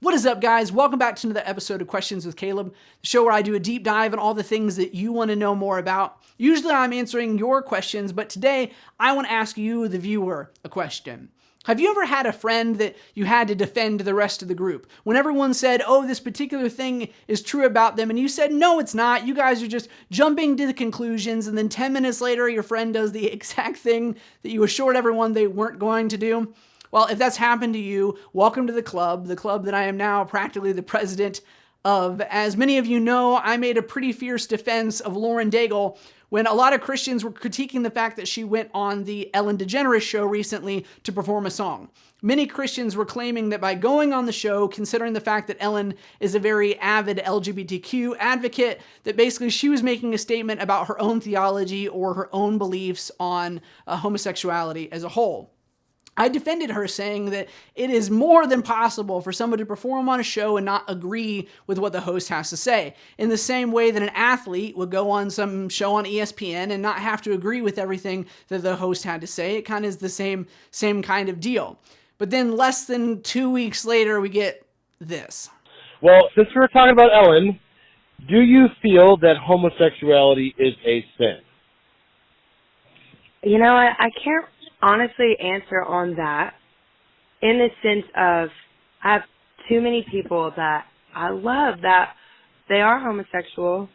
What is up, guys? Welcome back to another episode of Questions with Caleb, the show where I do a deep dive on all the things that you want to know more about. Usually I'm answering your questions, but today I want to ask you, the viewer, a question. Have you ever had a friend that you had to defend the rest of the group? When everyone said, oh, this particular thing is true about them, and you said, no, it's not. You guys are just jumping to the conclusions, and then 10 minutes later, your friend does the exact thing that you assured everyone they weren't going to do. Well, if that's happened to you, welcome to the club that I am now practically the president of. As many of you know, I made a pretty fierce defense of Lauren Daigle when a lot of Christians were critiquing the fact that she went on the Ellen DeGeneres show recently to perform a song. Many Christians were claiming that by going on the show, considering the fact that Ellen is a very avid LGBTQ advocate, that basically she was making a statement about her own theology or her own beliefs on homosexuality as a whole. I defended her, saying that it is more than possible for somebody to perform on a show and not agree with what the host has to say. In the same way that an athlete would go on some show on ESPN and not have to agree with everything that the host had to say. It kind of is the same kind of deal. But then less than 2 weeks later, we get this. Well, since we're talking about Ellen, do you feel that homosexuality is a sin? You know, I can't honestly answer on that in the sense of I have too many people that I love that they are homosexual.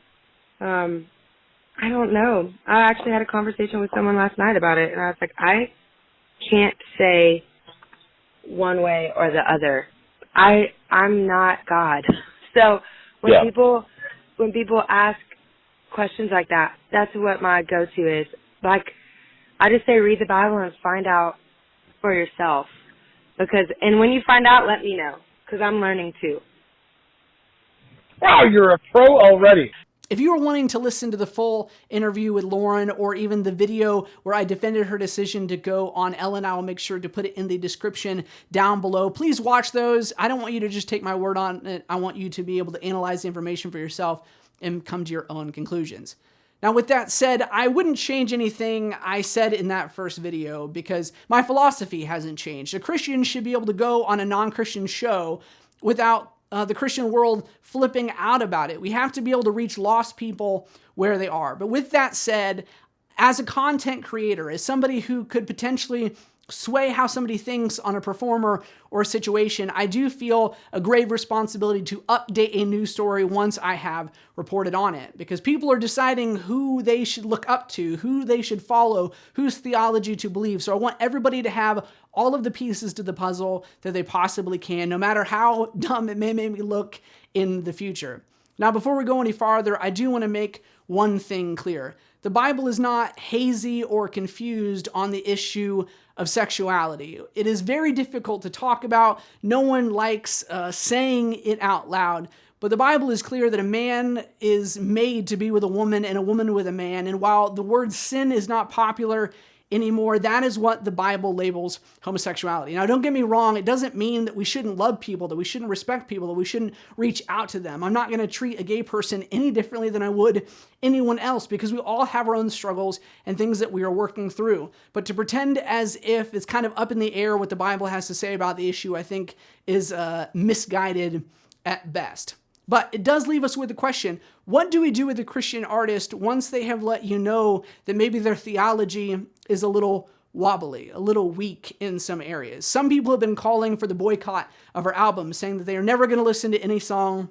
I don't know. I actually had a conversation with someone last night about it, and I was like, I can't say one way or the other. I'm not God. So when people ask questions like that, that's what my go-to is. Like, I just say read the Bible and find out for yourself. And when you find out, let me know, because I'm learning too. Wow, you're a pro already. If you are wanting to listen to the full interview with Lauren or even the video where I defended her decision to go on Ellen, I will make sure to put it in the description down below. Please watch those. I don't want you to just take my word on it. I want you to be able to analyze the information for yourself and come to your own conclusions. Now, with that said, I wouldn't change anything I said in that first video because my philosophy hasn't changed. A Christian should be able to go on a non-Christian show without the Christian world flipping out about it. We have to be able to reach lost people where they are. But with that said, as a content creator, as somebody who could potentially sway how somebody thinks on a performer or a situation, I do feel a grave responsibility to update a news story once I have reported on it, because people are deciding who they should look up to, who they should follow, whose theology to believe. So I want everybody to have all of the pieces to the puzzle that they possibly can, no matter how dumb it may make me look in the future. Now, before we go any farther, I do want to make one thing clear. The Bible is not hazy or confused on the issue of sexuality. It is very difficult to talk about. No one likes saying it out loud. But the Bible is clear that a man is made to be with a woman and a woman with a man. And while the word sin is not popular anymore, that is what the Bible labels homosexuality. Now, don't get me wrong. It doesn't mean that we shouldn't love people, that we shouldn't respect people, that we shouldn't reach out to them. I'm not going to treat a gay person any differently than I would anyone else, because we all have our own struggles and things that we are working through. But to pretend as if it's kind of up in the air what the Bible has to say about the issue, I think is misguided at best. But it does leave us with the question, what do we do with a Christian artist once they have let you know that maybe their theology is a little wobbly, a little weak in some areas? Some people have been calling for the boycott of her album, saying that they are never going to listen to any song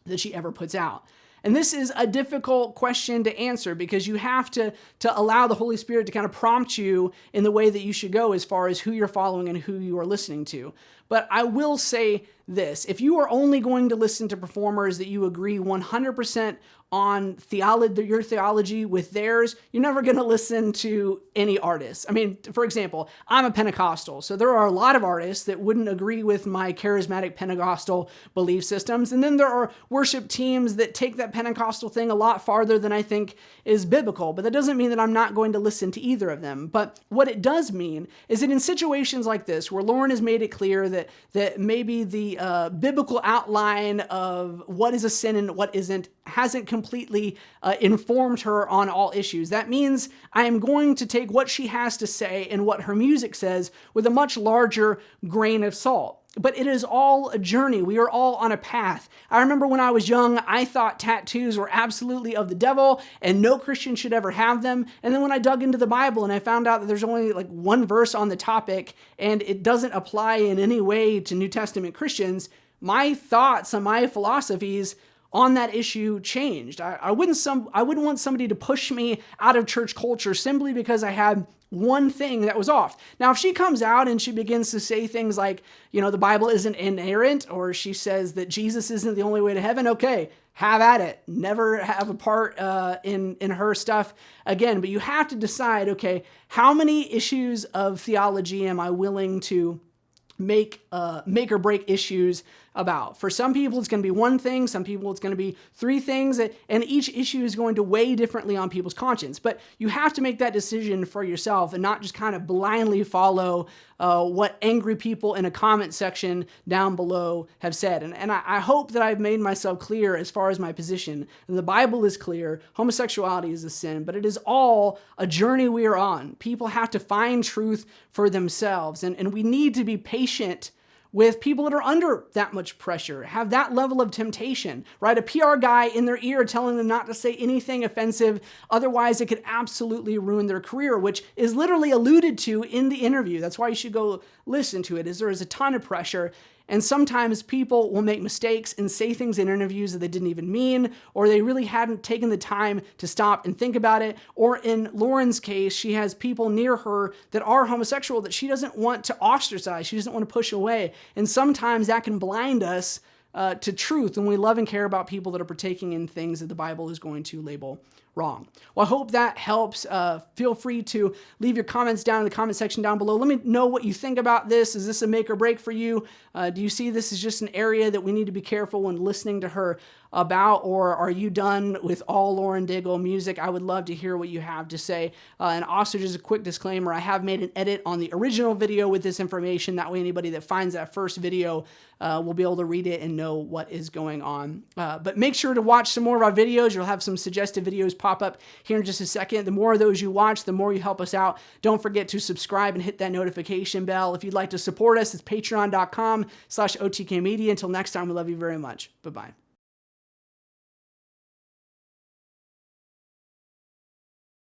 that she ever puts out. And this is a difficult question to answer, because you have to allow the Holy Spirit to kind of prompt you in the way that you should go as far as who you're following and who you are listening to. But I will say this: if you are only going to listen to performers that you agree 100% on your theology with theirs, you're never going to listen to any artists. I mean, for example, I'm a Pentecostal, so there are a lot of artists that wouldn't agree with my charismatic Pentecostal belief systems. And then there are worship teams that take that Pentecostal thing a lot farther than I think is biblical. But that doesn't mean that I'm not going to listen to either of them. But what it does mean is that in situations like this, where Lauren has made it clear that maybe the biblical outline of what is a sin and what isn't hasn't completely informed her on all issues. That means I am going to take what she has to say and what her music says with a much larger grain of salt. but it is all a journey. We are all on a path. I remember when I was young, I thought tattoos were absolutely of the devil and no Christian should ever have them. And then when I dug into the Bible and I found out that there's only like one verse on the topic and it doesn't apply in any way to New Testament Christians, my thoughts and my philosophies on that issue changed. I wouldn't want somebody to push me out of church culture simply because I had one thing that was off. Now, if she comes out and she begins to say things like, the Bible isn't inerrant, or she says that Jesus isn't the only way to heaven, okay, have at it. Never have a part in her stuff again. But you have to decide, okay, how many issues of theology am I willing to make or break issues about? For some people, it's going to be one thing. Some people, it's going to be three things. And each issue is going to weigh differently on people's conscience. But you have to make that decision for yourself and not just kind of blindly follow what angry people in a comment section down below have said. And I hope that I've made myself clear as far as my position. And the Bible is clear. Homosexuality is a sin, but it is all a journey we are on. People have to find truth for themselves. And we need to be patient with people that are under that much pressure, have that level of temptation, right? A PR guy in their ear telling them not to say anything offensive, otherwise it could absolutely ruin their career, which is literally alluded to in the interview. That's why you should go listen to it, is there is a ton of pressure. And sometimes people will make mistakes and say things in interviews that they didn't even mean, or they really hadn't taken the time to stop and think about it. Or in Lauren's case, she has people near her that are homosexual that she doesn't want to ostracize. She doesn't want to push away. And sometimes that can blind us to truth when we love and care about people that are partaking in things that the Bible is going to label wrong. Well, I hope that helps. Feel free to leave your comments down in the comment section down below. Let me know what you think about this. Is this a make or break for you? Do you see this as just an area that we need to be careful when listening to her about, or are you done with all Lauren Daigle music? I would love to hear what you have to say. And also just a quick disclaimer, I have made an edit on the original video with this information. That way anybody that finds that first video will be able to read it and know what is going on. But make sure to watch some more of our videos. You'll have some suggested videos pop up here in just a second. The more of those you watch, the more you help us out. Don't forget to subscribe and hit that notification bell. If you'd like to support us, it's patreon.com/OTKmedia. Until next time, we love you very much. Bye-bye.